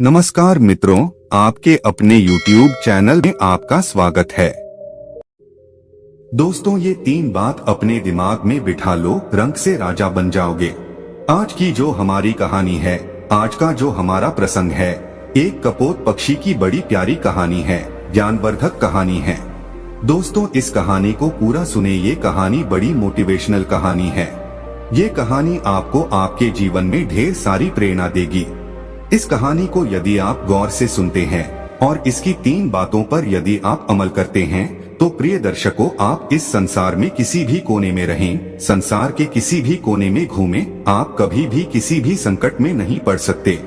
नमस्कार मित्रों, आपके अपने YouTube चैनल में आपका स्वागत है। दोस्तों, ये 3 बात अपने दिमाग में बिठा लो, रंग से राजा बन जाओगे। आज की जो हमारी कहानी है, आज का जो हमारा प्रसंग है, एक कपोत पक्षी की बड़ी प्यारी कहानी है, ज्ञानवर्धक कहानी है। दोस्तों, इस कहानी को पूरा सुने, ये कहानी बड़ी मोटिवेशनल कहानी है। ये कहानी आपको आपके जीवन में ढेर सारी प्रेरणा देगी। इस कहानी को यदि आप गौर से सुनते हैं और इसकी 3 बातों पर यदि आप अमल करते हैं, तो प्रिय दर्शकों, आप इस संसार में किसी भी कोने में रहें, संसार के किसी भी कोने में घूमें, आप कभी भी किसी भी संकट में नहीं पड़ सकते।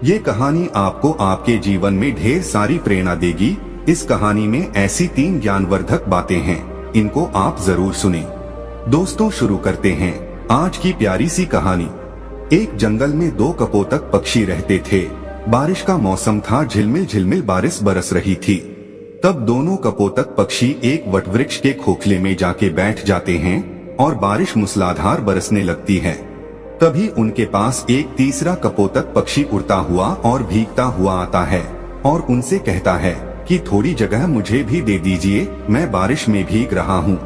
ये कहानी आपको आपके जीवन में ढेर सारी प्रेरणा देगी। इस कहानी में ऐसी 3 ज्ञानवर्धक बातें हैं, इनको आप जरूर सुने। दोस्तों, शुरू करते हैं आज की प्यारी सी कहानी। एक जंगल में 2 कपोतक पक्षी रहते थे। बारिश का मौसम था, झिलमिल झिलमिल बारिश बरस रही थी। तब दोनों कपोतक पक्षी एक वटवृक्ष के खोखले में जाके बैठ जाते हैं और बारिश मूसलाधार बरसने लगती है। तभी उनके पास एक तीसरा कपोतक पक्षी उड़ता हुआ और भीगता हुआ आता है और उनसे कहता है कि थोड़ी जगह मुझे भी दे दीजिए, मैं बारिश में भीग रहा हूँ।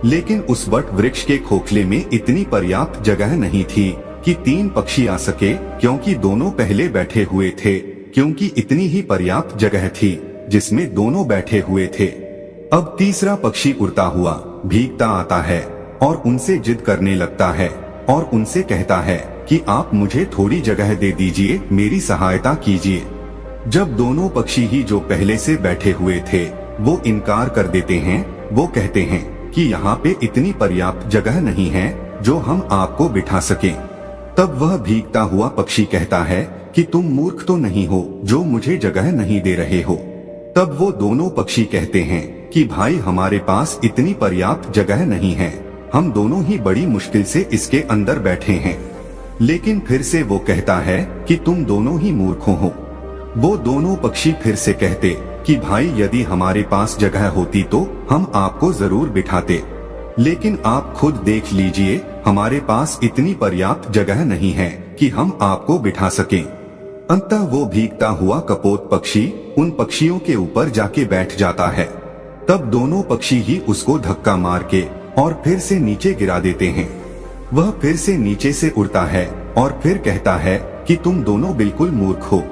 लेकिन उस वटवृक्ष के खोखले में इतनी पर्याप्त जगह नहीं थी कि 3 पक्षी आ सके, क्योंकि दोनों पहले बैठे हुए थे। क्योंकि इतनी ही पर्याप्त जगह थी जिसमें दोनों बैठे हुए थे। अब तीसरा पक्षी उड़ता हुआ भीगता आता है और उनसे जिद करने लगता है और उनसे कहता है कि आप मुझे थोड़ी जगह दे दीजिए, मेरी सहायता कीजिए। जब दोनों पक्षी ही जो पहले से बैठे हुए थे वो इनकार कर देते हैं, वो कहते हैं कि यहाँ पे इतनी पर्याप्त जगह नहीं है जो हम आपको बिठा सकें। तब वह भीगता हुआ पक्षी कहता है कि तुम मूर्ख तो नहीं हो जो मुझे जगह नहीं दे रहे हो। तब वो दोनों पक्षी कहते हैं कि भाई, हमारे पास इतनी पर्याप्त जगह नहीं है, हम दोनों ही बड़ी मुश्किल से इसके अंदर बैठे हैं। लेकिन फिर से वो कहता है कि तुम दोनों ही मूर्खों हो। वो दोनों पक्षी फिर से कहते कि भाई, यदि हमारे पास जगह होती तो हम आपको जरूर बिठाते, लेकिन आप खुद देख लीजिए, हमारे पास इतनी पर्याप्त जगह नहीं है कि हम आपको बिठा सकें। अंततः वो भीगता हुआ कपोत पक्षी उन पक्षियों के ऊपर जाके बैठ जाता है। तब दोनों पक्षी ही उसको धक्का मार के और फिर से नीचे गिरा देते हैं। वह फिर से नीचे से उड़ता है और फिर कहता है कि तुम दोनों बिल्कुल मूर्ख हो,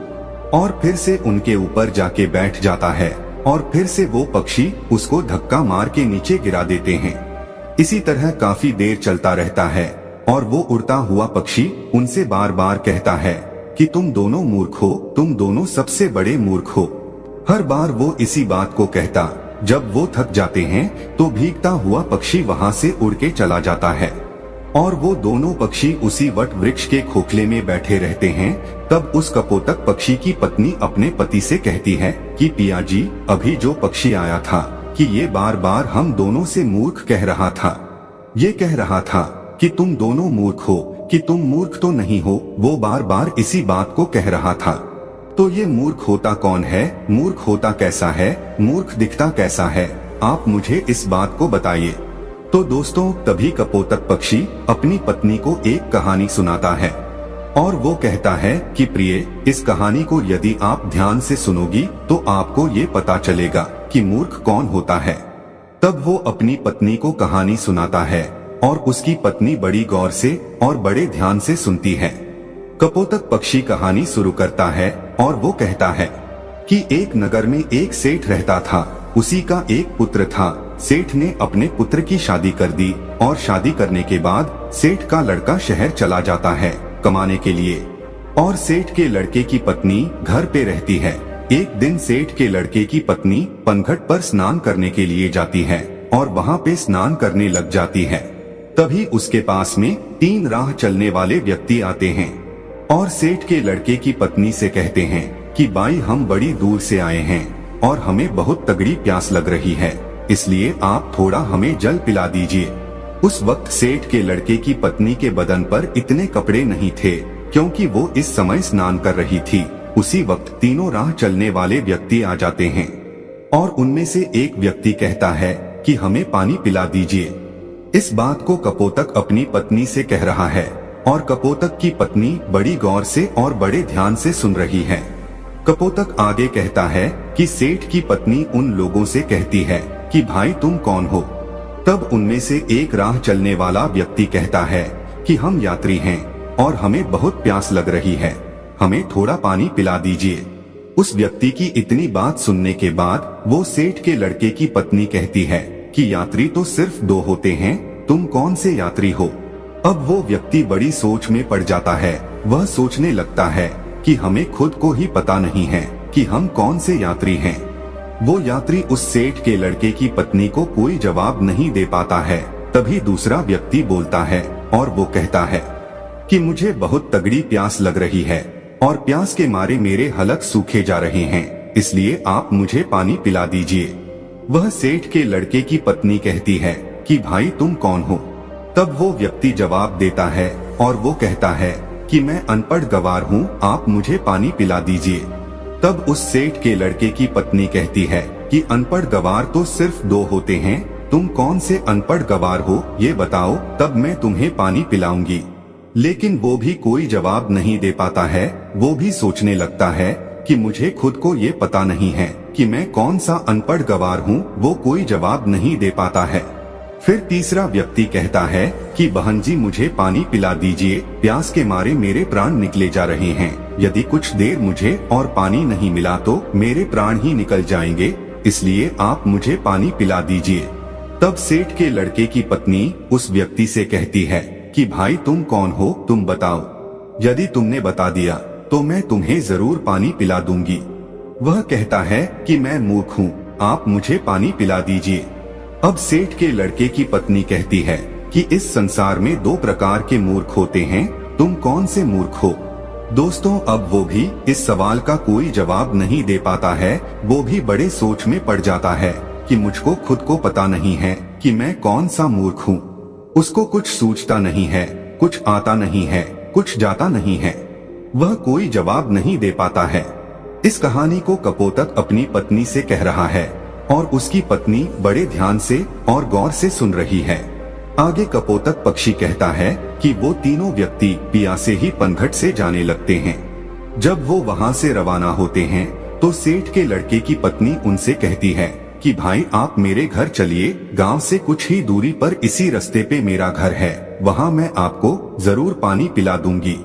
और फिर से उनके ऊपर जाके बैठ जाता है और फिर से वो पक्षी उसको धक्का मार के नीचे गिरा देते हैं। इसी तरह काफी देर चलता रहता है और वो उड़ता हुआ पक्षी उनसे बार बार कहता है कि तुम दोनों मूर्ख हो, तुम दोनों सबसे बड़े मूर्ख हो। हर बार वो इसी बात को कहता। जब वो थक जाते हैं तो भीगता हुआ पक्षी वहाँ से उड़ के चला जाता है और वो दोनों पक्षी उसी वट वृक्ष के खोखले में बैठे रहते हैं। तब उस कपोतक पक्षी की पत्नी अपने पति से कहती है कि पिया जी, अभी जो पक्षी आया था कि ये बार बार हम दोनों से मूर्ख कह रहा था। ये कह रहा था कि तुम दोनों मूर्ख हो, कि तुम मूर्ख तो नहीं हो। वो बार बार इसी बात को कह रहा था। तो ये मूर्ख होता कौन है? मूर्ख होता कैसा है? मूर्ख दिखता कैसा है? आप मुझे इस बात को बताइए। तो दोस्तों, तभी कपोतक पक्षी अपनी पत्नी को एक कहानी सुनाता है और वो कहता है कि प्रिय, इस कहानी को यदि आप ध्यान से सुनोगी तो आपको ये पता चलेगा कि मूर्ख कौन होता है। तब वो अपनी पत्नी को कहानी सुनाता है और उसकी पत्नी बड़ी गौर से और बड़े ध्यान से सुनती है। कपोतक पक्षी कहानी शुरू करता है और वो कहता है कि एक नगर में एक सेठ रहता था। उसी का एक पुत्र था। सेठ ने अपने पुत्र की शादी कर दी और शादी करने के बाद सेठ का लड़का शहर चला जाता है कमाने के लिए, और सेठ के लड़के की पत्नी घर पे रहती है। एक दिन सेठ के लड़के की पत्नी पनघट पर स्नान करने के लिए जाती है और वहाँ पे स्नान करने लग जाती है। तभी उसके पास में 3 राह चलने वाले व्यक्ति आते हैं और सेठ के लड़के की पत्नी से कहते हैं कि बाई, हम बड़ी दूर से आए हैं और हमें बहुत तगड़ी प्यास लग रही है, इसलिए आप थोड़ा हमें जल पिला दीजिए। उस वक्त सेठ के लड़के की पत्नी के बदन पर इतने कपड़े नहीं थे, क्योंकि वो इस समय स्नान कर रही थी। उसी वक्त 3 राह चलने वाले व्यक्ति आ जाते हैं और उनमें से एक व्यक्ति कहता है कि हमें पानी पिला दीजिए। इस बात को कपोतक अपनी पत्नी से कह रहा है और कपोतक की पत्नी बड़ी गौर से और बड़े ध्यान से सुन रही है। कपोतक आगे कहता है कि सेठ की पत्नी उन लोगों से कहती है कि भाई तुम कौन हो। तब उनमें से एक राह चलने वाला व्यक्ति कहता है कि हम यात्री हैं और हमें बहुत प्यास लग रही है, हमें थोड़ा पानी पिला दीजिए। उस व्यक्ति की इतनी बात सुनने के बाद वो सेठ के लड़के की पत्नी कहती है कि यात्री तो सिर्फ 2 होते हैं, तुम कौन से यात्री हो। अब वो व्यक्ति बड़ी सोच में पड़ जाता है। वह सोचने लगता है कि हमें खुद को ही पता नहीं है कि हम कौन से यात्री हैं। वो यात्री उस सेठ के लड़के की पत्नी को कोई जवाब नहीं दे पाता है। तभी दूसरा व्यक्ति बोलता है और वो कहता है कि मुझे बहुत तगड़ी प्यास लग रही है और प्यास के मारे मेरे हलक सूखे जा रहे हैं, इसलिए आप मुझे पानी पिला दीजिए। वह सेठ के लड़के की पत्नी कहती है कि भाई तुम कौन हो। तब वो व्यक्ति जवाब देता है और वो कहता है कि मैं अनपढ़ गवार हूँ, आप मुझे पानी पिला दीजिए। तब उस सेठ के लड़के की पत्नी कहती है कि अनपढ़ गवार तो सिर्फ 2 होते हैं, तुम कौन से अनपढ़ गवार हो ये बताओ, तब मैं तुम्हें पानी पिलाऊंगी। लेकिन वो भी कोई जवाब नहीं दे पाता है। वो भी सोचने लगता है कि मुझे खुद को ये पता नहीं है कि मैं कौन सा अनपढ़ गवार हूँ। वो कोई जवाब नहीं दे पाता है। फिर तीसरा व्यक्ति कहता है कि बहन जी मुझे पानी पिला दीजिए, प्यास के मारे मेरे प्राण निकले जा रहे हैं, यदि कुछ देर मुझे और पानी नहीं मिला तो मेरे प्राण ही निकल जाएंगे, इसलिए आप मुझे पानी पिला दीजिए। तब सेठ के लड़के की पत्नी उस व्यक्ति से कहती है कि भाई तुम कौन हो, तुम बताओ, यदि तुमने बता दिया तो मैं तुम्हें जरूर पानी पिला दूंगी। वह कहता है कि मैं मूर्ख हूँ, आप मुझे पानी पिला दीजिए। अब सेठ के लड़के की पत्नी कहती है कि इस संसार में 2 प्रकार के मूर्ख होते हैं, तुम कौन से मूर्ख हो। दोस्तों अब वो भी इस सवाल का कोई जवाब नहीं दे पाता है। वो भी बड़े सोच में पड़ जाता है कि मुझको खुद को पता नहीं है कि मैं कौन सा मूर्ख हूँ। उसको कुछ सूझता नहीं है, कुछ आता नहीं है, कुछ जाता नहीं है। वह कोई जवाब नहीं दे पाता है। इस कहानी को कपोतक अपनी पत्नी से कह रहा है और उसकी पत्नी बड़े ध्यान से और गौर से सुन रही है। आगे कपोतक पक्षी कहता है कि वो तीनों व्यक्ति पियासे ही पनघट से जाने लगते हैं। जब वो वहाँ से रवाना होते हैं तो सेठ के लड़के की पत्नी उनसे कहती है कि भाई आप मेरे घर चलिए, गांव से कुछ ही दूरी पर इसी रास्ते पे मेरा घर है, वहाँ मैं आपको जरूर पानी पिला दूंगी।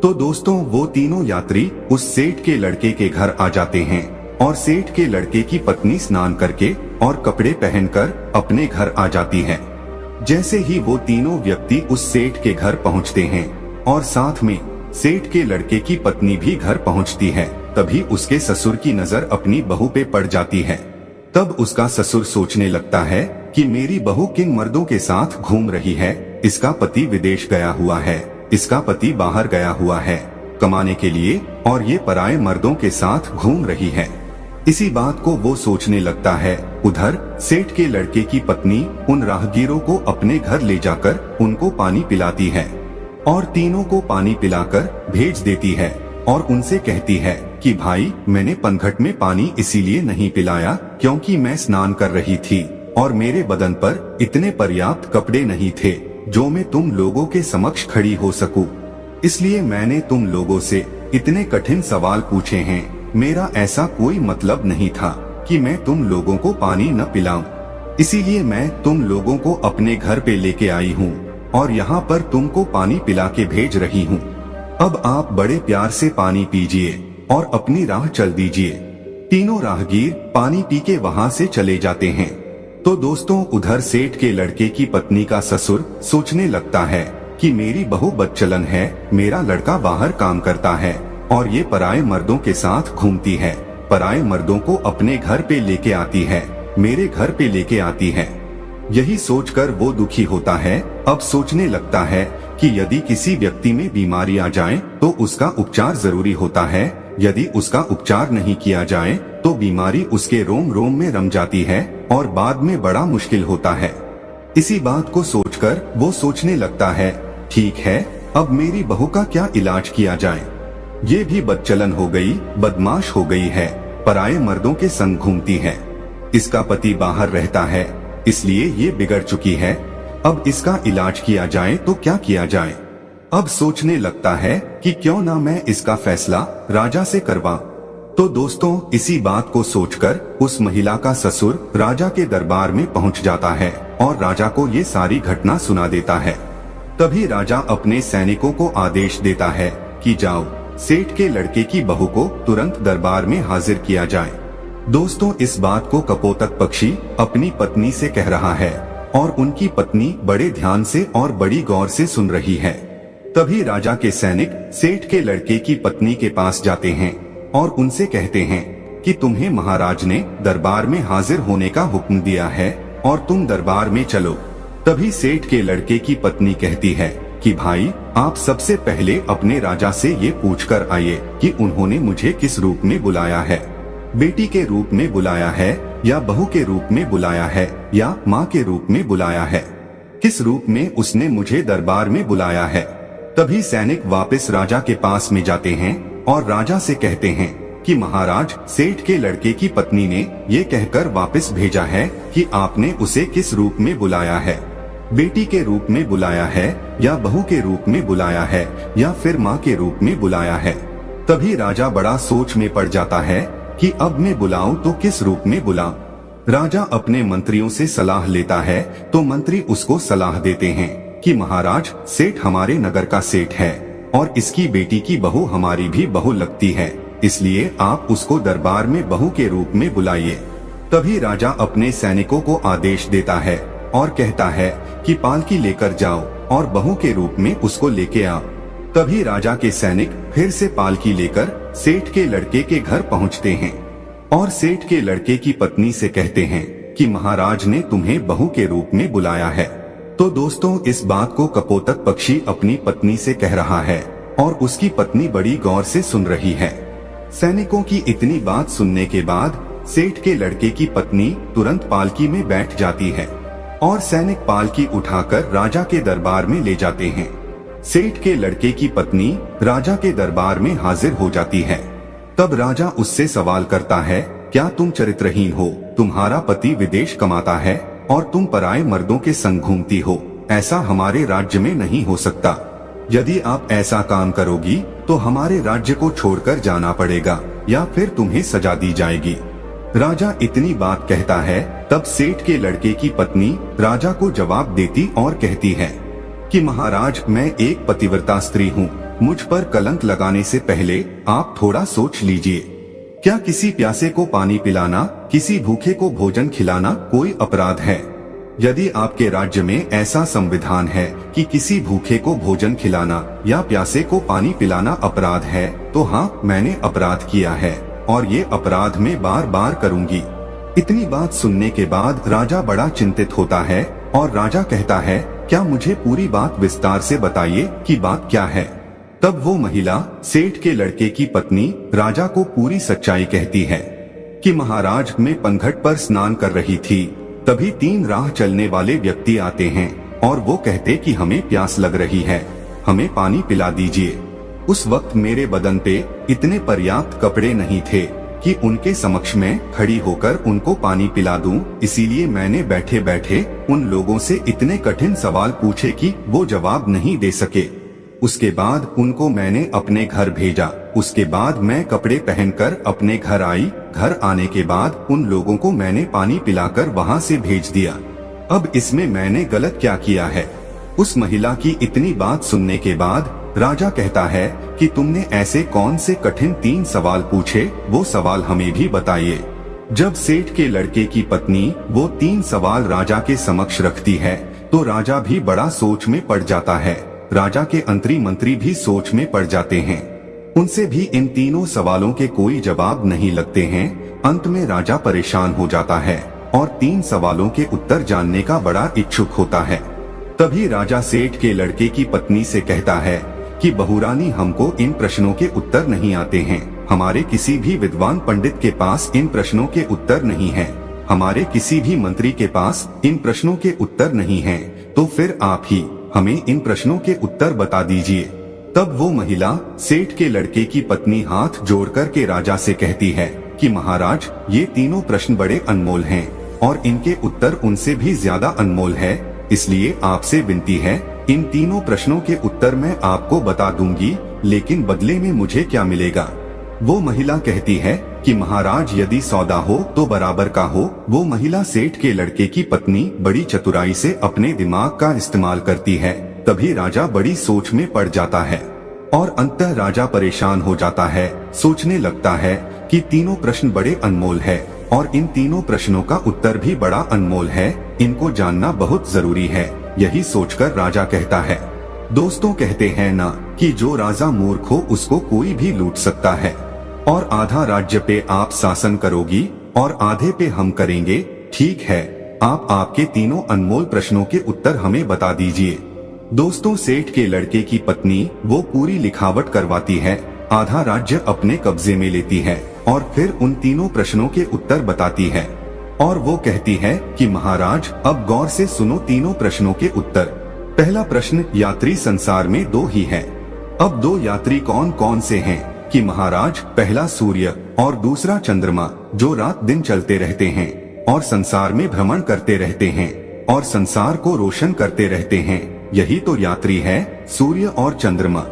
तो दोस्तों वो तीनों यात्री उस सेठ के लड़के के घर आ जाते हैं और सेठ के लड़के की पत्नी स्नान करके और कपड़े पहनकर अपने घर आ जाती है। जैसे ही वो तीनों व्यक्ति उस सेठ के घर पहुंचते हैं और साथ में सेठ के लड़के की पत्नी भी घर पहुंचती है, तभी उसके ससुर की नजर अपनी बहू पे पड़ जाती है। तब उसका ससुर सोचने लगता है कि मेरी बहू किन मर्दों के साथ घूम रही है, इसका पति विदेश गया हुआ है, इसका पति बाहर गया हुआ है कमाने के लिए और ये पराये मर्दों के साथ घूम रही है। इसी बात को वो सोचने लगता है। उधर सेठ के लड़के की पत्नी उन राहगीरों को अपने घर ले जाकर उनको पानी पिलाती है और तीनों को पानी पिलाकर भेज देती है और उनसे कहती है कि भाई मैंने पनघट में पानी इसीलिए नहीं पिलाया क्योंकि मैं स्नान कर रही थी और मेरे बदन पर इतने पर्याप्त कपड़े नहीं थे जो मैं तुम लोगों के समक्ष खड़ी हो सकूं। इसलिए मैंने तुम लोगों से इतने कठिन सवाल पूछे हैं। मेरा ऐसा कोई मतलब नहीं था कि मैं तुम लोगों को पानी न पिलाऊं, इसीलिए मैं तुम लोगों को अपने घर पे लेके आई हूँ और यहाँ पर तुमको पानी पिला के भेज रही हूँ। अब आप बड़े प्यार से पानी पीजिए और अपनी राह चल दीजिए। तीनों राहगीर पानी पी के वहाँ से चले जाते हैं। तो दोस्तों उधर सेठ के लड़के की पत्नी का ससुर सोचने लगता है कि मेरी बहू बदचलन है, मेरा लड़का बाहर काम करता है और ये पराये मर्दों के साथ घूमती है, पराये मर्दों को अपने घर पे लेके आती है, मेरे घर पे लेके आती है। यही सोचकर वो दुखी होता है। अब सोचने लगता है कि यदि किसी व्यक्ति में बीमारी आ जाए तो उसका उपचार जरूरी होता है, यदि उसका उपचार नहीं किया जाए तो बीमारी उसके रोम रोम में रम जाती है और बाद में बड़ा मुश्किल होता है। इसी बात को सोचकर वो सोचने लगता है, ठीक है अब मेरी बहू का क्या इलाज किया जाए। ये भी बदचलन हो गई, बदमाश हो गई है, पराये मर्दों के संग घूमती है, इसका पति बाहर रहता है इसलिए ये बिगड़ चुकी है। अब इसका इलाज किया जाए तो क्या किया जाए। अब सोचने लगता है कि क्यों ना मैं इसका फैसला राजा से करवा। तो दोस्तों इसी बात को सोचकर उस महिला का ससुर राजा के दरबार में पहुंच जाता है और राजा को ये सारी घटना सुना देता है। तभी राजा अपने सैनिकों को आदेश देता है कि जाओ, सेठ के लड़के की बहू को तुरंत दरबार में हाजिर किया जाए। दोस्तों इस बात को कपोतक पक्षी अपनी पत्नी से कह रहा है और उनकी पत्नी बड़े ध्यान से और बड़ी गौर से सुन रही है। तभी राजा के सैनिक सेठ के लड़के की पत्नी के पास जाते हैं और उनसे कहते हैं कि तुम्हें महाराज ने दरबार में हाजिर होने का हुक्म दिया है और तुम दरबार में चलो। तभी सेठ के लड़के की पत्नी कहती है कि भाई, आप सबसे पहले अपने राजा से ये पूछकर आइए कि उन्होंने मुझे किस रूप में बुलाया है, बेटी के रूप में बुलाया है या बहू के रूप में बुलाया है या माँ के रूप में बुलाया है, किस रूप में उसने मुझे दरबार में बुलाया है। तभी सैनिक वापस राजा के पास में जाते हैं और राजा से कहते हैं कि महाराज, सेठ के लड़के की पत्नी ने ये कहकर वापस भेजा है कि आपने उसे किस रूप में बुलाया है, बेटी के रूप में बुलाया है या बहू के रूप में बुलाया है या फिर माँ के रूप में बुलाया है। तभी राजा बड़ा सोच में पड़ जाता है कि अब मैं बुलाऊं तो किस रूप में बुलाऊं। राजा अपने मंत्रियों से सलाह लेता है तो मंत्री उसको सलाह देते हैं कि महाराज, सेठ हमारे नगर का सेठ है और इसकी बेटी की बहू हमारी भी बहू लगती है, इसलिए आप उसको दरबार में बहू के रूप में बुलाइए। तभी राजा अपने सैनिकों को आदेश देता है और कहता है कि पालकी लेकर जाओ और बहू के रूप में उसको लेके आओ। तभी राजा के सैनिक फिर से पालकी लेकर सेठ के लड़के के घर पहुंचते हैं और सेठ के लड़के की पत्नी से कहते हैं कि महाराज ने तुम्हें बहू के रूप में बुलाया है। तो दोस्तों इस बात को कपोतक पक्षी अपनी पत्नी से कह रहा है और उसकी पत्नी बड़ी गौर से सुन रही है। सैनिकों की इतनी बात सुनने के बाद सेठ के लड़के की पत्नी तुरंत पालकी में बैठ जाती है और सैनिक पालकी उठाकर राजा के दरबार में ले जाते हैं। सेठ के लड़के की पत्नी राजा के दरबार में हाजिर हो जाती है। तब राजा उससे सवाल करता है, क्या तुम चरित्रहीन हो? तुम्हारा पति विदेश कमाता है और तुम पराये मर्दों के संग घूमती हो। ऐसा हमारे राज्य में नहीं हो सकता। यदि आप ऐसा काम करोगी तो हमारे राज्य को छोड़कर जाना पड़ेगा या फिर तुम्हें सजा दी जाएगी। राजा इतनी बात कहता है तब सेठ के लड़के की पत्नी राजा को जवाब देती और कहती है कि महाराज, मैं एक पतिव्रता स्त्री हूँ, मुझ पर कलंक लगाने से पहले आप थोड़ा सोच लीजिए। क्या किसी प्यासे को पानी पिलाना, किसी भूखे को भोजन खिलाना कोई अपराध है? यदि आपके राज्य में ऐसा संविधान है कि किसी भूखे को भोजन खिलाना या प्यासे को पानी पिलाना अपराध है, तो हाँ, मैंने अपराध किया है और ये अपराध मैं बार बार करूंगी। इतनी बात सुनने के बाद राजा बड़ा चिंतित होता है और राजा कहता है, क्या मुझे पूरी बात विस्तार से बताइए कि बात क्या है। तब वो महिला सेठ के लड़के की पत्नी राजा को पूरी सच्चाई कहती है कि महाराज, मैं पनघट पर स्नान कर रही थी, तभी 3 राह चलने वाले व्यक्ति आते हैं और वो कहते कि हमें प्यास लग रही है, हमें पानी पिला दीजिए। उस वक्त मेरे बदन पे इतने पर्याप्त कपड़े नहीं थे कि उनके समक्ष में खड़ी होकर उनको पानी पिला दूं, इसीलिए मैंने बैठे बैठे उन लोगों से इतने कठिन सवाल पूछे कि वो जवाब नहीं दे सके। उसके बाद उनको मैंने अपने घर भेजा। उसके बाद मैं कपड़े पहनकर अपने घर आई। घर आने के बाद उन लोगों को मैंने पानी पिलाकर वहां से भेज दिया। अब इसमें मैंने गलत क्या किया है? उस महिला की इतनी बात सुनने के बाद राजा कहता है कि तुमने ऐसे कौन से कठिन 3 सवाल पूछे, वो सवाल हमें भी बताइए। जब सेठ के लड़के की पत्नी वो 3 सवाल राजा के समक्ष रखती है तो राजा भी बड़ा सोच में पड़ जाता है। राजा के अंतरी मंत्री भी सोच में पड़ जाते हैं। उनसे भी इन तीनों सवालों के कोई जवाब नहीं लगते हैं। अंत में राजा परेशान हो जाता है और 3 सवालों के उत्तर जानने का बड़ा इच्छुक होता है। तभी राजा सेठ के लड़के की पत्नी से कहता है कि बहुरानी, हमको इन प्रश्नों के उत्तर नहीं आते हैं। हमारे किसी भी विद्वान पंडित के पास इन प्रश्नों के उत्तर नहीं है। हमारे किसी भी मंत्री के पास इन प्रश्नों के उत्तर नहीं है। तो फिर आप ही हमें इन प्रश्नों के उत्तर बता दीजिए। तब वो महिला सेठ के लड़के की पत्नी हाथ जोड़कर के राजा से कहती है कि महाराज, ये तीनों प्रश्न बड़े अनमोल हैं और इनके उत्तर उनसे भी ज्यादा अनमोल है, इसलिए आपसे विनती है, इन तीनों प्रश्नों के उत्तर मैं आपको बता दूंगी, लेकिन बदले में मुझे क्या मिलेगा? वो महिला कहती है कि महाराज यदि सौदा हो तो बराबर का हो। वो महिला सेठ के लड़के की पत्नी बड़ी चतुराई से अपने दिमाग का इस्तेमाल करती है। तभी राजा बड़ी सोच में पड़ जाता है और अंततः राजा परेशान हो जाता है। सोचने लगता है कि तीनों प्रश्न बड़े अनमोल है और इन तीनों प्रश्नों का उत्तर भी बड़ा अनमोल है। इनको जानना बहुत जरूरी है। यही सोचकर राजा कहता है, दोस्तों कहते हैं ना कि जो राजा मूर्ख हो उसको कोई भी लूट सकता है, और आधा राज्य पे आप शासन करोगी और आधे पे हम करेंगे। ठीक है, आप आपके तीनों अनमोल प्रश्नों के उत्तर हमें बता दीजिए। दोस्तों, सेठ के लड़के की पत्नी वो पूरी लिखावट करवाती है, आधा राज्य अपने कब्जे में लेती है और फिर उन तीनों प्रश्नों के उत्तर बताती है। और वो कहती है कि महाराज अब गौर से सुनो तीनों प्रश्नों के उत्तर। पहला प्रश्न, यात्री संसार में दो ही हैं। अब दो यात्री कौन कौन से हैं? कि महाराज पहला सूर्य और दूसरा चंद्रमा, जो रात दिन चलते रहते हैं और संसार में भ्रमण करते रहते हैं और संसार को रोशन करते रहते हैं। यही तो यात्री है, सूर्य और चंद्रमा।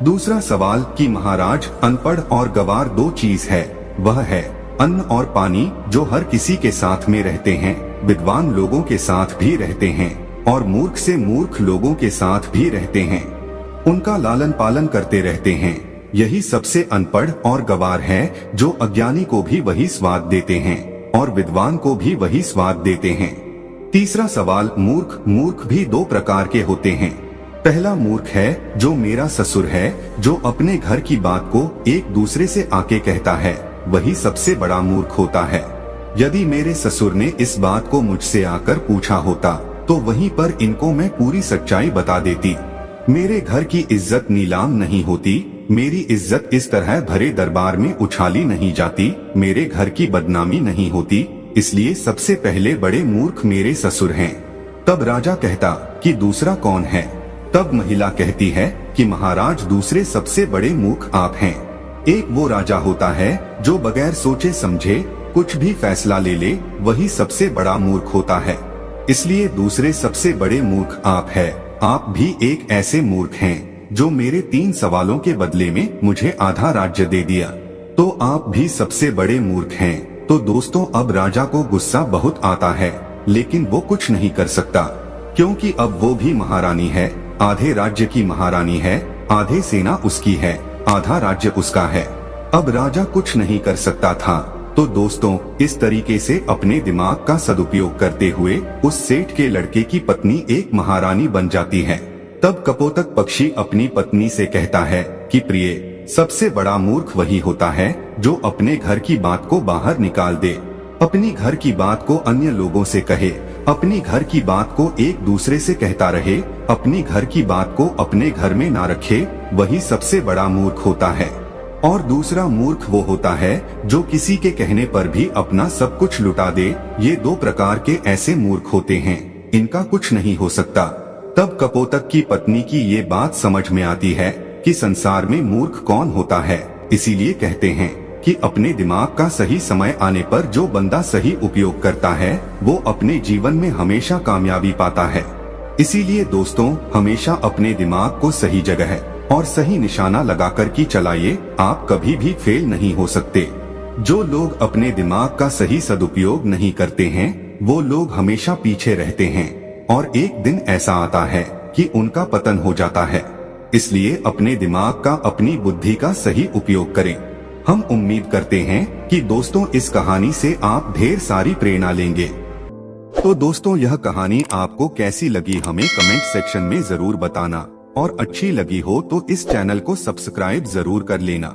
दूसरा सवाल कि महाराज अनपढ़ और गवार दो चीज है, वह है अन्न और पानी, जो हर किसी के साथ में रहते हैं, विद्वान लोगों के साथ भी रहते हैं और मूर्ख से मूर्ख लोगों के साथ भी रहते हैं, उनका लालन पालन करते रहते हैं। यही सबसे अनपढ़ और गवार है, जो अज्ञानी को भी वही स्वाद देते हैं और विद्वान को भी वही स्वाद देते हैं। तीसरा सवाल, मूर्ख भी दो प्रकार के होते हैं। पहला मूर्ख है जो मेरा ससुर है, जो अपने घर की बात को एक दूसरे से आके कहता है, वही सबसे बड़ा मूर्ख होता है। यदि मेरे ससुर ने इस बात को मुझसे आकर पूछा होता तो वहीं पर इनको मैं पूरी सच्चाई बता देती। मेरे घर की इज्जत नीलाम नहीं होती, मेरी इज्जत इस तरह भरे दरबार में उछाली नहीं जाती, मेरे घर की बदनामी नहीं होती, इसलिए सबसे पहले बड़े मूर्ख मेरे ससुर हैं। तब राजा कहता कि दूसरा कौन है? तब महिला कहती है कि महाराज दूसरे सबसे बड़े मूर्ख आप हैं। एक वो राजा होता है जो बगैर सोचे समझे कुछ भी फैसला ले ले, वही सबसे बड़ा मूर्ख होता है। इसलिए दूसरे सबसे बड़े मूर्ख आप है। आप भी एक ऐसे मूर्ख हैं जो मेरे 3 सवालों के बदले में मुझे आधा राज्य दे दिया, तो आप भी सबसे बड़े मूर्ख हैं। तो दोस्तों, अब राजा को गुस्सा बहुत आता है, लेकिन वो कुछ नहीं कर सकता, क्योंकि अब वो भी महारानी है, आधे राज्य की महारानी है, आधे सेना उसकी है, आधा राज्य उसका है। अब राजा कुछ नहीं कर सकता था। तो दोस्तों, इस तरीके से अपने दिमाग का सदुपयोग करते हुए उस सेठ के लड़के की पत्नी एक महारानी बन जाती है। तब कपोतक पक्षी अपनी पत्नी से कहता है कि प्रिय, सबसे बड़ा मूर्ख वही होता है जो अपने घर की बात को बाहर निकाल दे, अपनी घर की बात को अन्य लोगों से कहे, अपनी घर की बात को एक दूसरे से कहता रहे, अपनी घर की बात को अपने घर में ना रखे, वही सबसे बड़ा मूर्ख होता है। और दूसरा मूर्ख वो होता है जो किसी के कहने पर भी अपना सब कुछ लुटा दे। ये 2 प्रकार के ऐसे मूर्ख होते हैं, इनका कुछ नहीं हो सकता। तब कपोतक की पत्नी की ये बात समझ में आती है कि संसार में मूर्ख कौन होता है। इसीलिए कहते हैं कि अपने दिमाग का सही समय आने पर जो बंदा सही उपयोग करता है, वो अपने जीवन में हमेशा कामयाबी पाता है। इसीलिए दोस्तों, हमेशा अपने दिमाग को सही जगह और सही निशाना लगाकर के चलाइए, आप कभी भी फेल नहीं हो सकते। जो लोग अपने दिमाग का सही सदुपयोग नहीं करते हैं, वो लोग हमेशा पीछे रहते हैं और एक दिन ऐसा आता है कि उनका पतन हो जाता है। इसलिए अपने दिमाग का, अपनी बुद्धि का सही उपयोग करें। हम उम्मीद करते हैं कि दोस्तों इस कहानी से आप ढेर सारी प्रेरणा लेंगे। तो दोस्तों, यह कहानी आपको कैसी लगी हमें कमेंट सेक्शन में जरूर बताना, और अच्छी लगी हो तो इस चैनल को सब्सक्राइब जरूर कर लेना।